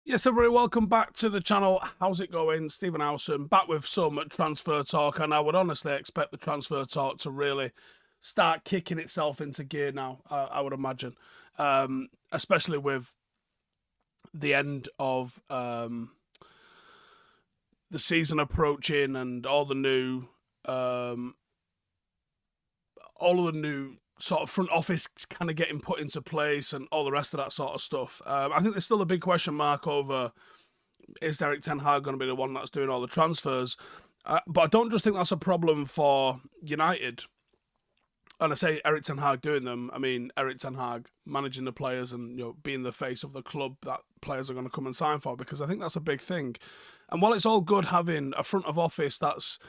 Yes, everybody, welcome back to the channel. How's it going? Stephen Howson, back with some transfer talk, and I would honestly expect the transfer talk to really start kicking itself into gear now, I would imagine. Especially with the end of the season approaching and all of the new sort of front office kind of getting put into place and all the rest of that sort of stuff. I think there's still a big question mark over, is Erik ten Hag going to be the one that's doing all the transfers? But I don't just think that's a problem for United. And I say Erik ten Hag doing them, I mean Erik ten Hag managing the players and being the face of the club that players are going to come and sign for, because I think that's a big thing. And while it's all good having a front of office that's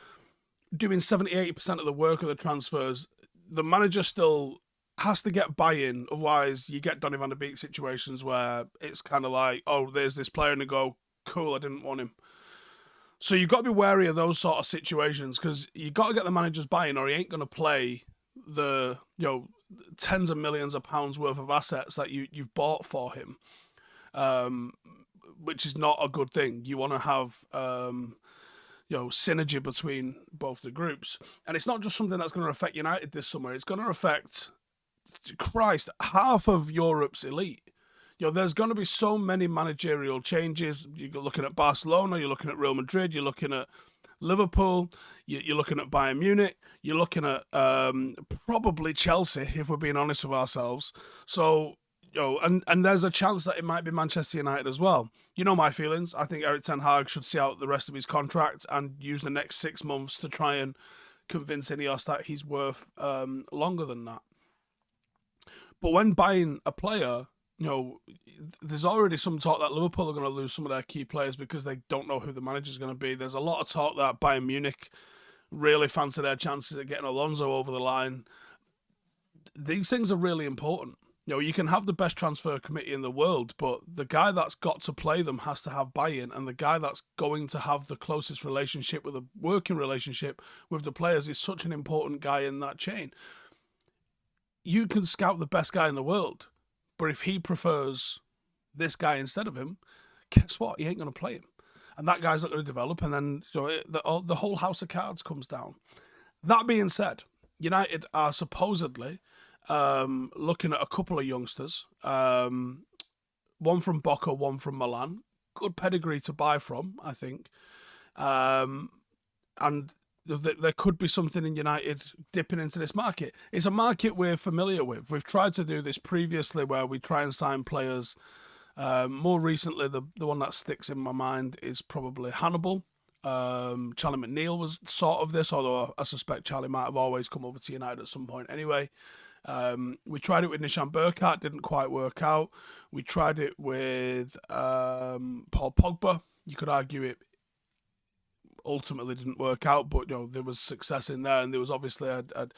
doing 70-80% of the work of the transfers, the manager still has to get buy-in. Otherwise, you get Donny van de Beek situations where it's kind of like, oh, there's this player, and they go, cool, I didn't want him. So you've got to be wary of those sort of situations, because you've got to get the manager's buy-in, or he ain't going to play the tens of millions of pounds worth of assets that you've bought for him, which is not a good thing. You want to have synergy between both the groups. And it's not just something that's going to affect United this summer. It's going to affect, Christ, half of Europe's elite. There's going to be so many managerial changes. You're looking at Barcelona, you're looking at Real Madrid, you're looking at Liverpool, you're looking at Bayern Munich, you're looking at probably Chelsea, if we're being honest with ourselves. So, and there's a chance that it might be Manchester United as well. You know my feelings. I think Erik ten Hag should see out the rest of his contract and use the next 6 months to try and convince Ineos that he's worth longer than that. But when buying a player, there's already some talk that Liverpool are going to lose some of their key players because they don't know who the manager's going to be. There's a lot of talk that Bayern Munich really fancy their chances of getting Alonso over the line. These things are really important. You can have the best transfer committee in the world, but the guy that's got to play them has to have buy-in, and the guy that's going to have the closest relationship with a working relationship with the players is such an important guy in that chain. You can scout the best guy in the world, but if he prefers this guy instead of him, guess what? He ain't going to play him. And that guy's not going to develop, and then the whole house of cards comes down. That being said, United are supposedly looking at a couple of youngsters, one from Boca, one from Milan. Good pedigree to buy from, I think. And there could be something in United dipping into this market. It's a market we're familiar with. We've tried to do this previously where we try and sign players. More recently, the one that sticks in my mind is probably Hannibal. Charlie McNeil was sort of this, although I suspect Charlie might have always come over to United at some point anyway. We tried it with Nishan Burkhardt, didn't quite work out. We tried it with Paul Pogba. You could argue it ultimately didn't work out, but there was success in there, and there was obviously a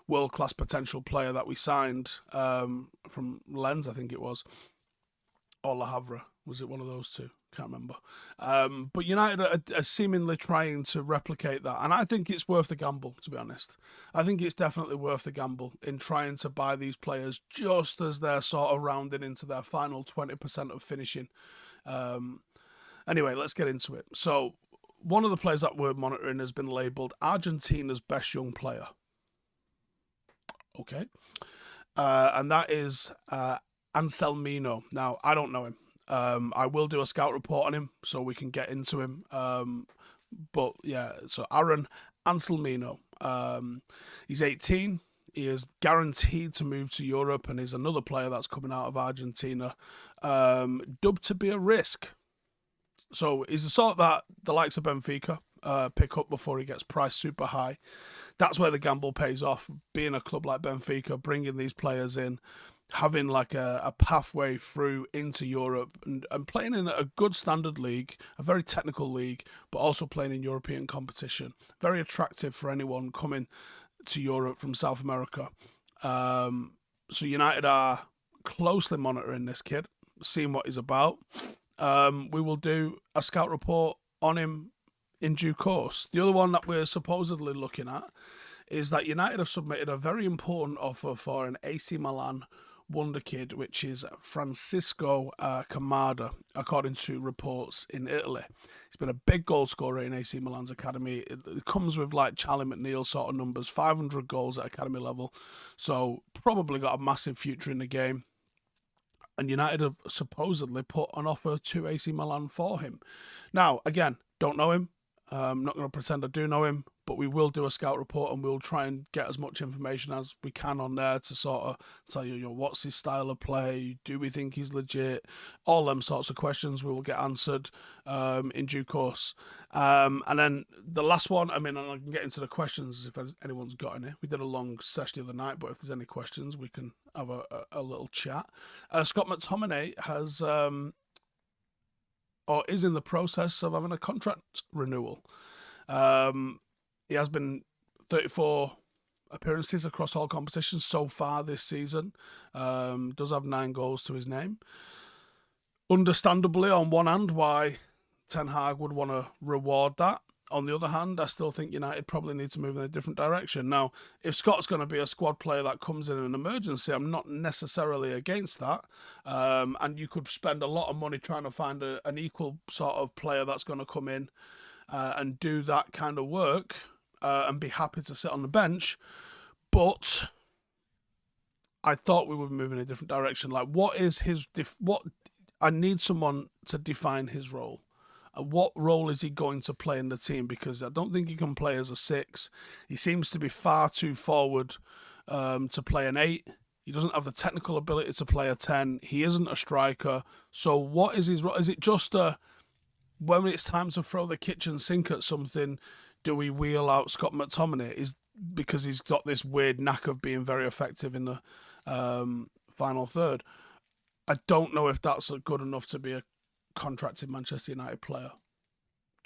world-class potential player that we signed from Lens, I think it was, or Le Havre. Was it one of those two? Can't remember. But United are seemingly trying to replicate that, and I think it's worth the gamble, to be honest. I think it's definitely worth the gamble in trying to buy these players just as they're sort of rounding into their final 20% of finishing. Anyway, let's get into it. So, one of the players that we're monitoring has been labelled Argentina's best young player. Okay. And that is Anselmino. Now, I don't know him. I will do a scout report on him so we can get into him. But yeah, so Aaron Anselmino. He's 18. He is guaranteed to move to Europe, and he's another player that's coming out of Argentina, dubbed to be a risk. So he's the sort that the likes of Benfica pick up before he gets priced super high. That's where the gamble pays off. Being a club like Benfica, bringing these players in, having like a pathway through into Europe, and playing in a good standard league, a very technical league, but also playing in European competition. Very attractive for anyone coming to Europe from South America. So United are closely monitoring this kid, seeing what he's about. We will do a scout report on him in due course. The other one that we're supposedly looking at is that United have submitted a very important offer for an AC Milan wonder kid, which is Francesco Camarda, according to reports in Italy. He's been a big goal scorer in AC Milan's academy. It comes with like Charlie McNeil sort of numbers, 500 goals at academy level. So probably got a massive future in the game. And United have supposedly put an offer to AC Milan for him. Now, again, don't know him. I'm not going to pretend I do know him, but we will do a scout report and we'll try and get as much information as we can on there to sort of tell you, what's his style of play? Do we think he's legit? All them sorts of questions we will get answered in due course. And then the last one, I mean, I can get into the questions if anyone's got any. We did a long session the other night, but if there's any questions, we can have a little chat. Scott McTominay has... or is in the process of having a contract renewal. He has been 34 appearances across all competitions so far this season. Does have 9 goals to his name. Understandably, on one hand, why Ten Hag would want to reward that. On the other hand, I still think United probably need to move in a different direction. Now, if Scott's going to be a squad player that comes in an emergency, I'm not necessarily against that. And you could spend a lot of money trying to find an equal sort of player that's going to come in and do that kind of work and be happy to sit on the bench. But I thought we would move in a different direction. Like, what is his... I need someone to define his role. What role is he going to play in the team? Because I don't think he can play as a 6. He seems to be far too forward to play an 8. He doesn't have the technical ability to play a 10. He isn't a striker. So what is his role? Is it just when it's time to throw the kitchen sink at something, do we wheel out Scott McTominay? Is because he's got this weird knack of being very effective in the final third. I don't know if that's good enough to be a contracted Manchester United player.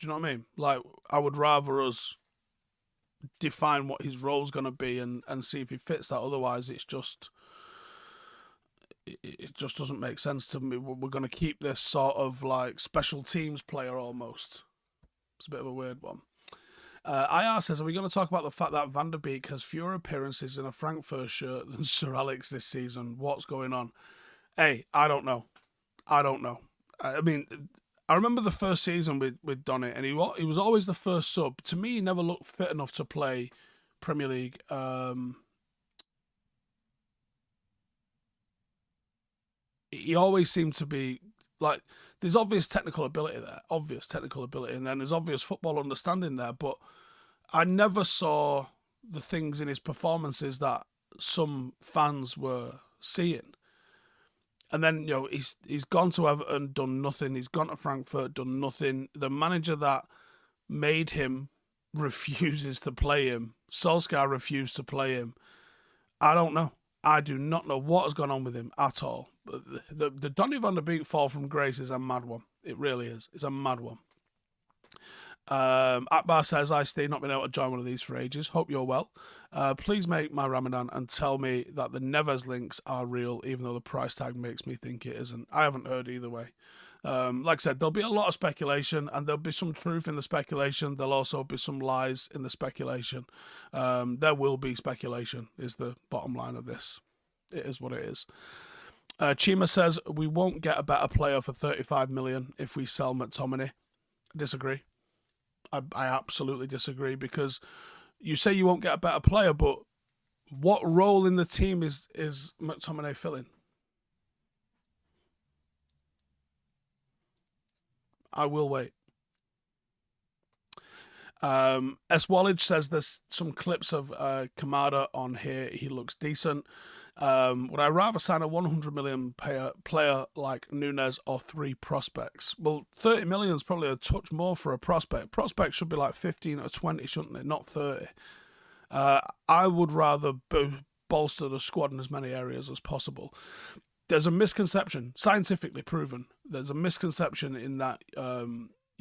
Do you know what I mean? Like, I would rather us define what his role's going to be and see if he fits that. Otherwise, it just doesn't make sense to me. We're going to keep this sort of like special teams player almost. It's a bit of a weird one. IR says, are we going to talk about the fact that Van der Beek has fewer appearances in a Frankfurt shirt than Sir Alex this season? What's going on? Hey, I don't know. I mean, I remember the first season with Donny, and he was always the first sub. To me, he never looked fit enough to play Premier League. He always seemed to be like, there's obvious technical ability there, and then there's obvious football understanding there, but I never saw the things in his performances that some fans were seeing. And then, he's gone to Everton, done nothing. He's gone to Frankfurt, done nothing. The manager that made him refuses to play him. Solskjaer refused to play him. I don't know. I do not know what has gone on with him at all. But the Donny van der Beek fall from grace is a mad one. It really is. It's a mad one. Akbar says, I Steve, not been able to join one of these for ages. Hope you're well. Please make my Ramadan and tell me that the Neves links are real, even though the price tag makes me think it isn't. I haven't heard either way. Like I said, there'll be a lot of speculation, and there'll be some truth in the speculation. There'll also be some lies in the speculation. There will be speculation, is the bottom line of this. It is what it is. Chima says, we won't get a better player for 35 million if we sell McTominay. Disagree. I absolutely disagree, because you say you won't get a better player, but what role in the team is McTominay filling? I will wait. S. Wallage says there's some clips of Camarda on here. He looks decent. Would I rather sign a 100 million player like Nunes or 3 prospects? Well, 30 million is probably a touch more for a prospect. Prospects should be like 15 or 20, shouldn't they? Not 30. I would rather bolster the squad in as many areas as possible. There's a misconception, scientifically proven. There's a misconception in that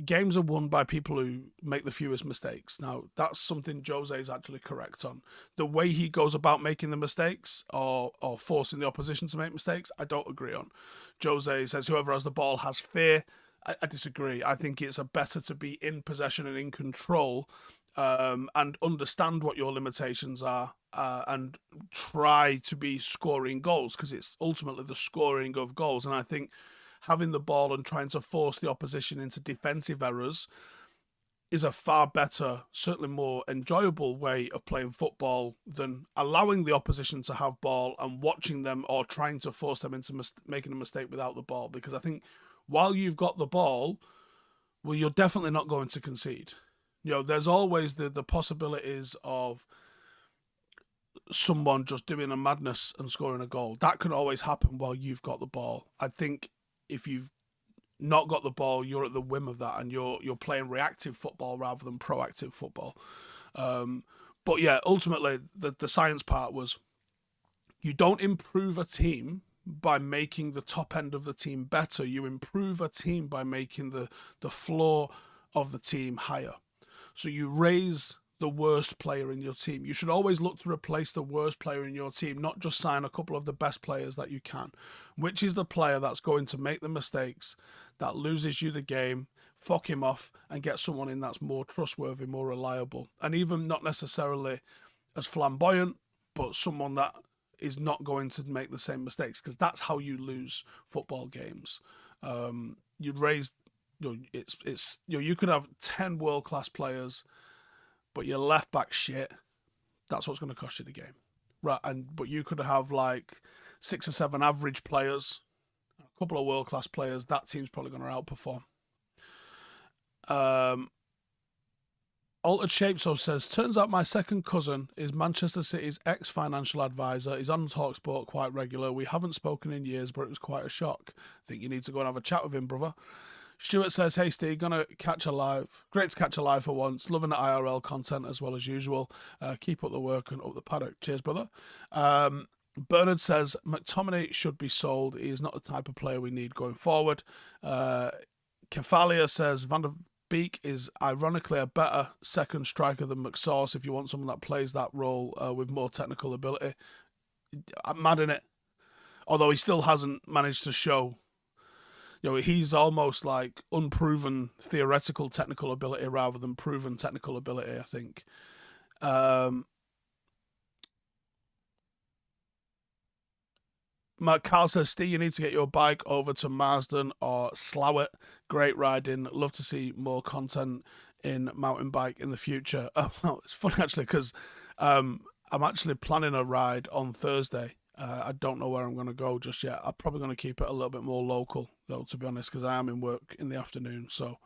games are won by people who make the fewest mistakes. Now, that's something Jose is actually correct on. The way he goes about making the mistakes or forcing the opposition to make mistakes, I don't agree on. Jose says whoever has the ball has fear. I disagree. I think it's better to be in possession and in control and understand what your limitations are and try to be scoring goals, because it's ultimately the scoring of goals. And I think having the ball and trying to force the opposition into defensive errors is a far better, certainly more enjoyable way of playing football than allowing the opposition to have ball and watching them or trying to force them into making a mistake without the ball. Because I think while you've got the ball, well, you're definitely not going to concede. There's always the possibilities of someone just doing a madness and scoring a goal. That can always happen while you've got the ball. I think if you've not got the ball, you're at the whim of that, and you're playing reactive football rather than proactive football. But yeah, ultimately, the science part was you don't improve a team by making the top end of the team better. You improve a team by making the floor of the team higher. So you raise the worst player in your team. You should always look to replace the worst player in your team, not just sign a couple of the best players that you can. Which is the player that's going to make the mistakes, that loses you the game, fuck him off, and get someone in that's more trustworthy, more reliable. And even not necessarily as flamboyant, but someone that is not going to make the same mistakes, because that's how you lose football games. You raise, you could have 10 world-class players, but your left back shit, that's what's going to cost you the game. Right, but you could have like 6 or 7 average players, a couple of world-class players, that team's probably going to outperform. Altered Shapeso says, turns out my second cousin is Manchester City's ex-financial advisor. He's on TalkSport quite regular. We haven't spoken in years, but it was quite a shock. I think you need to go and have a chat with him, brother. Stuart says, hey Steve, gonna catch a live. Great to catch a live for once. Loving the IRL content as well as usual. Keep up the work and up the paddock. Cheers, brother. Bernard says, McTominay should be sold. He is not the type of player we need going forward. Kefalia says, Van der Beek is ironically a better second striker than McSauce if you want someone that plays that role with more technical ability. I'm mad in it. Although he still hasn't managed to show. He's almost like unproven theoretical technical ability rather than proven technical ability, I think. Matt Carl says, Steve, you need to get your bike over to Marsden or Slough. Great riding. Love to see more content in mountain bike in the future. It's funny, actually, because I'm actually planning a ride on Thursday. I don't know where I'm going to go just yet. I'm probably going to keep it a little bit more local, though, to be honest, because I am in work in the afternoon. So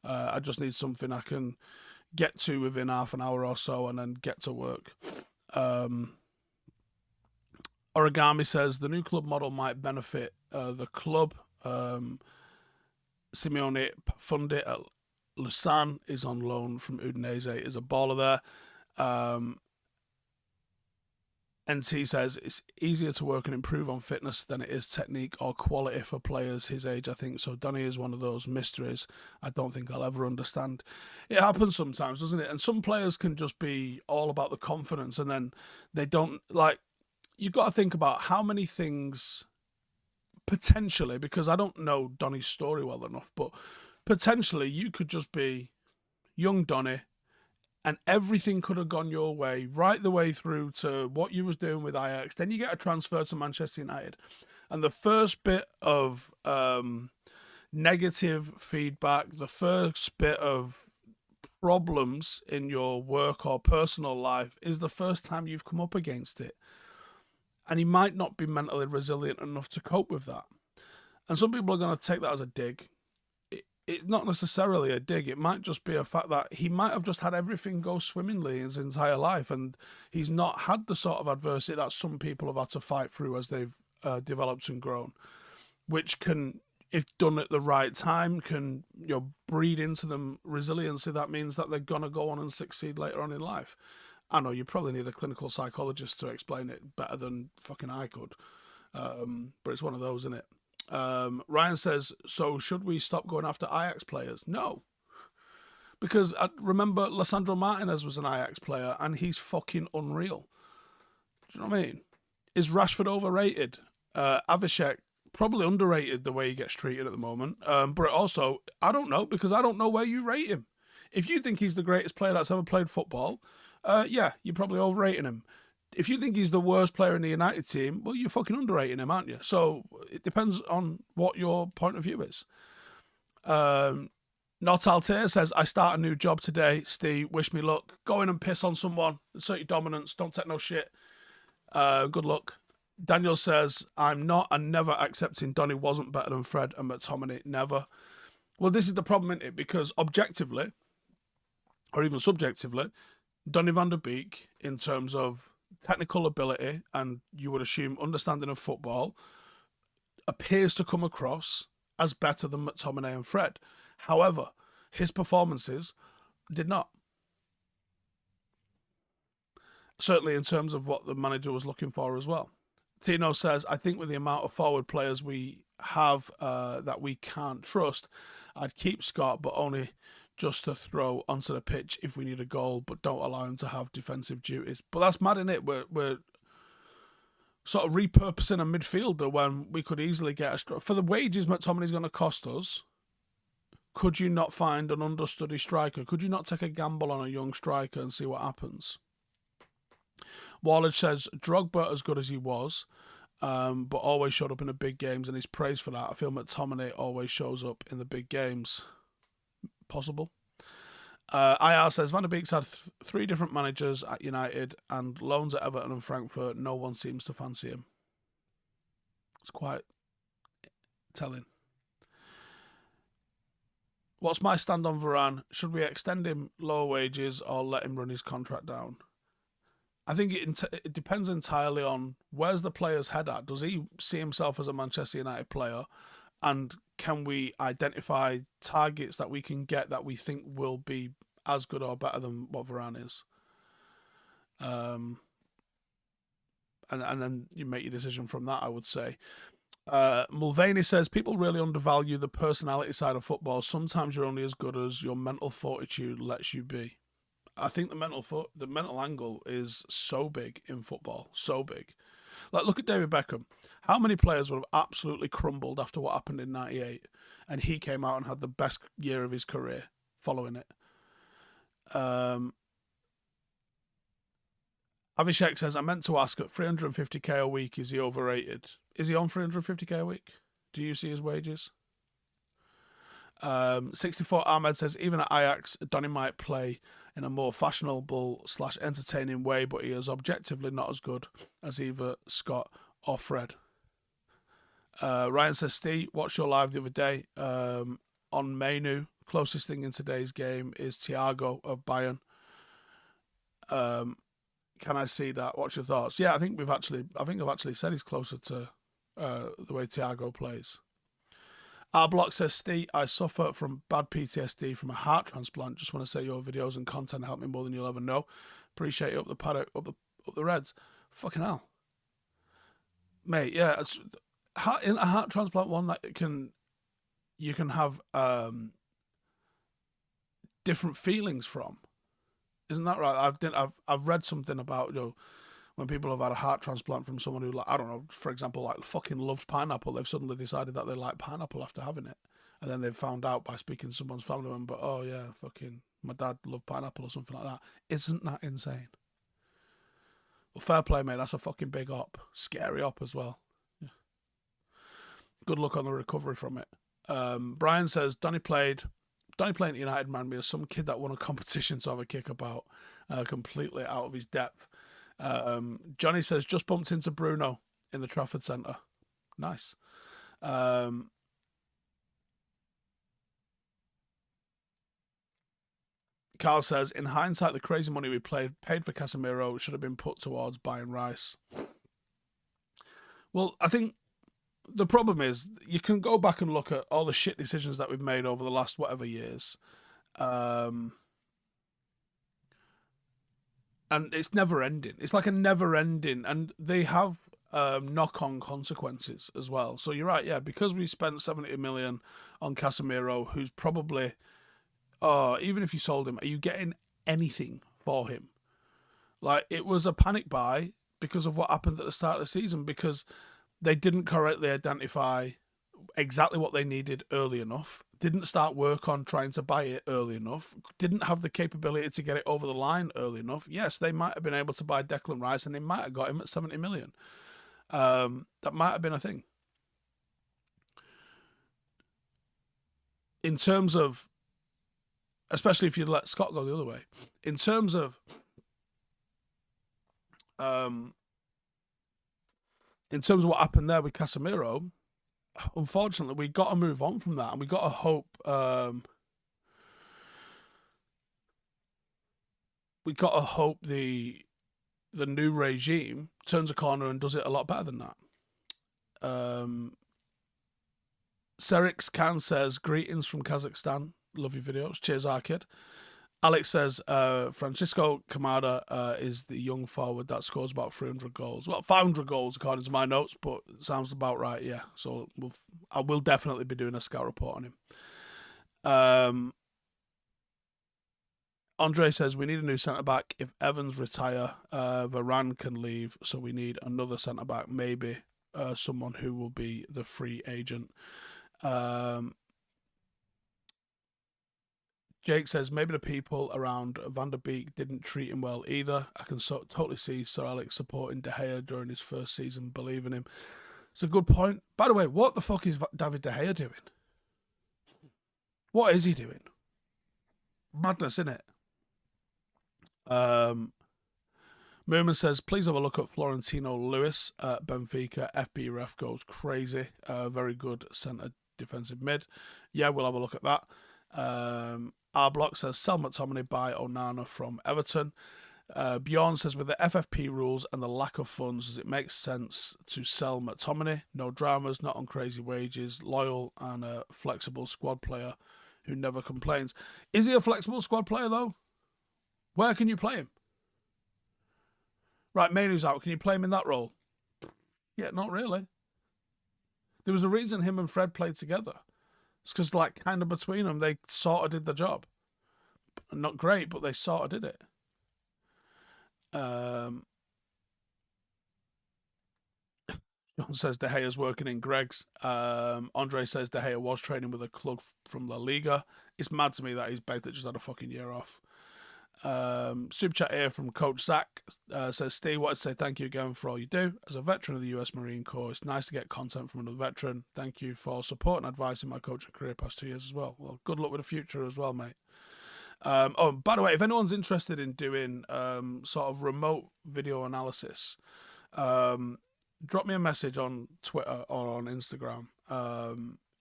I just need something I can get to within half an hour or so and then get to work. Origami says, the new club model might benefit the club. Simeone Pafundit at Lausanne is on loan from Udinese, is a baller there. NT says, it's easier to work and improve on fitness than it is technique or quality for players his age, I think. So Donny is one of those mysteries I don't think I'll ever understand. It happens sometimes, doesn't it? And some players can just be all about the confidence, and then they don't, like, you've got to think about how many things potentially, because I don't know Donny's story well enough, but potentially you could just be young Donny and everything could have gone your way right the way through to what you was doing with Ajax. Then you get a transfer to Manchester United, and the first bit of negative feedback, the first bit of problems in your work or personal life is the first time you've come up against it. And he might not be mentally resilient enough to cope with that. And some people are going to take that as a dig. It's not necessarily a dig. It might just be a fact that he might have just had everything go swimmingly in his entire life, and he's not had the sort of adversity that some people have had to fight through as they've developed and grown, which can, if done at the right time, can breed into them resiliency. That means that they're going to go on and succeed later on in life. I know you probably need a clinical psychologist to explain it better than fucking I could, but it's one of those, isn't it? Ryan says, so should we stop going after Ajax players? No. Because I remember Lisandro Martinez was an Ajax player and he's fucking unreal. Do you know what I mean? Is Rashford overrated? Avishek, probably underrated the way he gets treated at the moment. But also, I don't know, because I don't know where you rate him. If you think he's the greatest player that's ever played football, yeah, you're probably overrating him. if you think he's the worst player in the United team, well, you're fucking underrating him, aren't you? So it depends on what your point of view is. Not Altair says, I start a new job today. Steve, wish me luck. Go in and piss on someone. Assert your dominance. Don't take no shit. Good luck. Daniel says, I'm not and never accepting Donny wasn't better than Fred and McTominay. Never. Well, this is the problem, isn't it? Because objectively, or even subjectively, Donny van der Beek, in terms of technical ability and you would assume understanding of football, appears to come across as better than McTominay and Fred. However, his performances did not. Certainly in terms of what the manager was looking for as well. Tino says, I think with the amount of forward players we have that we can't trust, I'd keep Scott, but only just to throw onto the pitch if we need a goal, but don't allow him to have defensive duties. But that's mad, isn't it? We're sort of repurposing a midfielder when we could easily get for the wages McTominay's going to cost us. Could you not find an understudy striker? Could you not take a gamble on a young striker and see what happens? Wallage says, Drogba as good as he was, but always showed up in the big games and he's praised for that. I feel McTominay always shows up in the big games. Possible. IR says, Van der Beek's had 3 different managers at United and loans at Everton and Frankfurt. No one seems to fancy him. It's quite telling. What's my stand on Varane? Should we extend him lower wages or let him run his contract down? I think it depends entirely on where's the player's head at. Does he see himself as a Manchester United player? And can we identify targets that we can get that we think will be as good or better than what Varane is? And then you make your decision from that, I would say. Mulvaney says, people really undervalue the personality side of football. Sometimes you're only as good as your mental fortitude lets you be. I think the mental angle is so big in football, so big. Like, look at David Beckham. How many players would have absolutely crumbled after what happened in '98, and he came out and had the best year of his career following it? Avishek says, I meant to ask, at 350k a week, is he overrated? Is he on 350k a week? Do you see his wages? 64 Ahmed says, even at Ajax, Donny might play in a more fashionable/entertaining way, but he is objectively not as good as either Scott or Fred. Ryan says, Steve, watched your live the other day on Menu. Closest thing in today's game is Thiago of Bayern. Can I see that? What's your thoughts? Yeah, I think I've actually said he's closer to the way Thiago plays. Our block says, Steve, I suffer from bad PTSD from a heart transplant. Just want to say your videos and content help me more than you'll ever know. Appreciate it. Up the paddock, up the Reds. Fucking hell, mate. Yeah, in a heart transplant one that you can have different feelings from. Isn't that right? I've read something about, when people have had a heart transplant from someone who, like, I don't know, for example, like fucking loved pineapple, they've suddenly decided that they like pineapple after having it. And then they've found out by speaking to someone's family member, oh yeah, fucking my dad loved pineapple or something like that. Isn't that insane? Well, fair play, mate. That's a fucking big op. Scary op as well. Yeah. Good luck on the recovery from it. Brian says, Donny playing at United reminded me of some kid that won a competition to have a kick about, completely out of his depth. Johnny says, just bumped into Bruno in the Trafford Centre. Nice. Carl says, in hindsight, the crazy money we paid for Casemiro should have been put towards buying Rice. Well, I think the problem is you can go back and look at all the shit decisions that we've made over the last whatever years. And it's never ending. It's like a never ending. And they have knock-on consequences as well. So you're right, yeah, because we spent 70 million on Casemiro, who's probably, even if you sold him, are you getting anything for him? Like, it was a panic buy because of what happened at the start of the season, because they didn't correctly identify exactly what they needed early enough, didn't start work on trying to buy it early enough, didn't have the capability to get it over the line early enough, yes, they might have been able to buy Declan Rice and they might have got him at 70 million. That might have been a thing. In terms of, especially if you let Scott go the other way, in terms of what happened there with Casemiro, unfortunately, we got to move on from that, and we got to hope. We got to hope the new regime turns a corner and does it a lot better than that. Serix Khan says, greetings from Kazakhstan. Love your videos. Cheers, our kid. Alex says, Francesco Camarda is the young forward that scores about 300 goals. Well, 500 goals according to my notes, but it sounds about right, yeah. So I will definitely be doing a scout report on him. Andre says, we need a new centre-back. If Evans retire, Varane can leave, so we need another centre-back, maybe someone who will be the free agent. Jake says, maybe the people around Van der Beek didn't treat him well either. I can totally see Sir Alex supporting De Gea during his first season, believing him. It's a good point. By the way, what the fuck is David De Gea doing? What is he doing? Madness, innit? Merman says, please have a look at Florentino Lewis at Benfica. FB ref goes crazy. Very good centre defensive mid. Yeah, we'll have a look at that. R Block says, sell McTominay, buy Onana from Everton. Bjorn says, with the FFP rules and the lack of funds, does it make sense to sell McTominay? No dramas, not on crazy wages, loyal and a flexible squad player who never complains. Is he a flexible squad player, though? Where can you play him? Right, Mainu's out. Can you play him in that role? Yeah, not really. There was a reason him and Fred played together. It's because, like, kind of between them, they sort of did the job. Not great, but they sort of did it. John says De Gea's working in Greg's. Andre says De Gea was training with a club from La Liga. It's mad to me that he's basically just had a fucking year off. Super chat here from Coach Zach says, Steve, wanted to say thank you again for all you do. As a veteran of the US Marine Corps, it's nice to get content from another veteran. Thank you for support and advice in my coaching career past 2 years as well. Well, good luck with the future as well, mate. Oh, by the way, if anyone's interested in doing sort of remote video analysis, drop me a message on Twitter or on Instagram.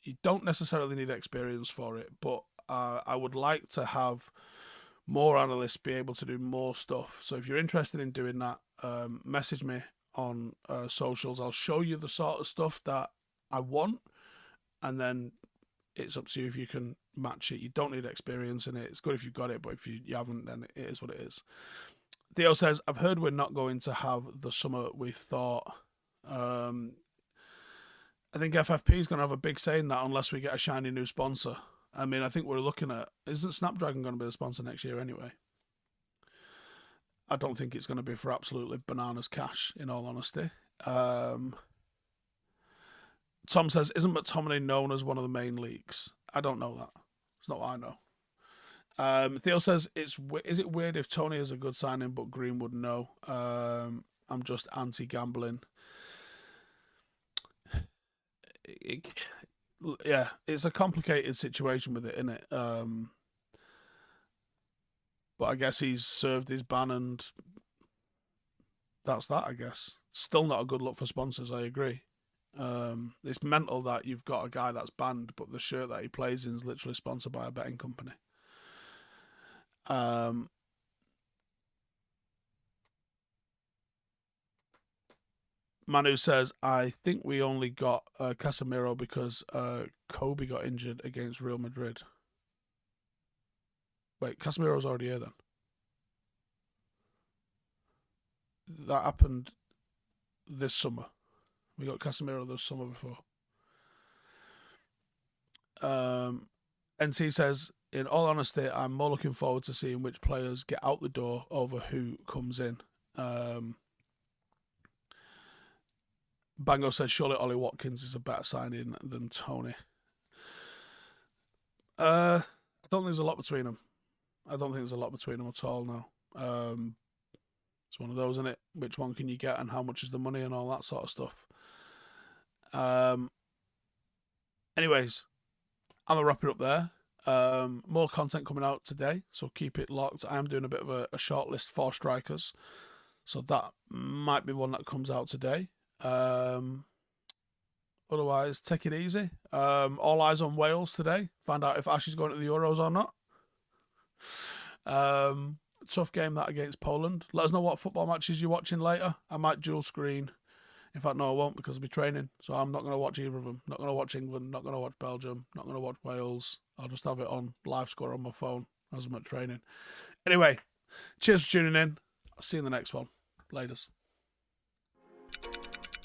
You don't necessarily need experience for it, but I would like to have more analysts be able to do more stuff. So if you're interested in doing that, message me on socials. I'll show you the sort of stuff that I want, and then it's up to you if you can match it. You don't need experience in it. It's good if you've got it, but if you haven't, then it is what it is. Theo says, I've heard we're not going to have the summer we thought. I think FFP is going to have a big say in that unless we get a shiny new sponsor. I mean, I think we're looking at, isn't Snapdragon going to be the sponsor next year anyway? I don't think it's going to be for absolutely bananas cash, in all honesty. Tom says, isn't McTominay known as one of the main leaks? I don't know that. It's not what I know. Theo says, is it weird if Tony is a good signing but Greenwood no? I'm just anti-gambling. Yeah, it's a complicated situation with it, isn't it? But I guess he's served his ban and that's that, I guess. Still not a good look for sponsors, I agree. It's mental that you've got a guy that's banned, but the shirt that he plays in is literally sponsored by a betting company. Manu says, I think we only got Casemiro because Kobe got injured against Real Madrid. Wait, Casemiro's already here then? That happened this summer. We got Casemiro this summer before. NC says, in all honesty, I'm more looking forward to seeing which players get out the door over who comes in. Bango says surely Ollie Watkins is a better signing than Tony. I don't think there's a lot between them. I don't think there's a lot between them at all now. It's one of those, isn't it? Which one can you get and how much is the money and all that sort of stuff. Anyways, I'm going to wrap it up there. More content coming out today, so keep it locked. I'm doing a bit of a short list for strikers, so that might be one that comes out today. Otherwise, take it easy. All eyes on Wales today. Find out if Ash is going to the Euros or not. Tough game that against Poland. Let us know what football matches you're watching later. I might dual screen. In fact, no, I won't because I'll be training. So I'm not going to watch either of them. Not going to watch England. Not going to watch Belgium. Not going to watch Wales. I'll just have it on live score on my phone as I'm at training. Anyway, cheers for tuning in. I'll see you in the next one. Laters.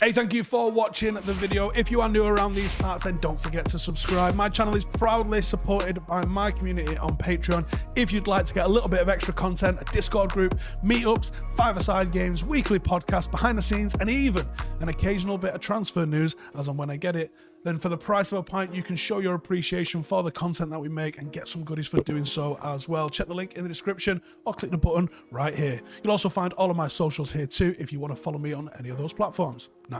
Hey, thank you for watching the video. If you are new around these parts, then don't forget to subscribe. My channel is proudly supported by my community on Patreon. If you'd like to get a little bit of extra content, a Discord group, meetups, five-a-side games, weekly podcasts, behind the scenes, and even an occasional bit of transfer news as and when I get it, then for the price of a pint, you can show your appreciation for the content that we make and get some goodies for doing so as well. Check the link in the description or click the button right here. You'll also find all of my socials here too if you want to follow me on any of those platforms. Now,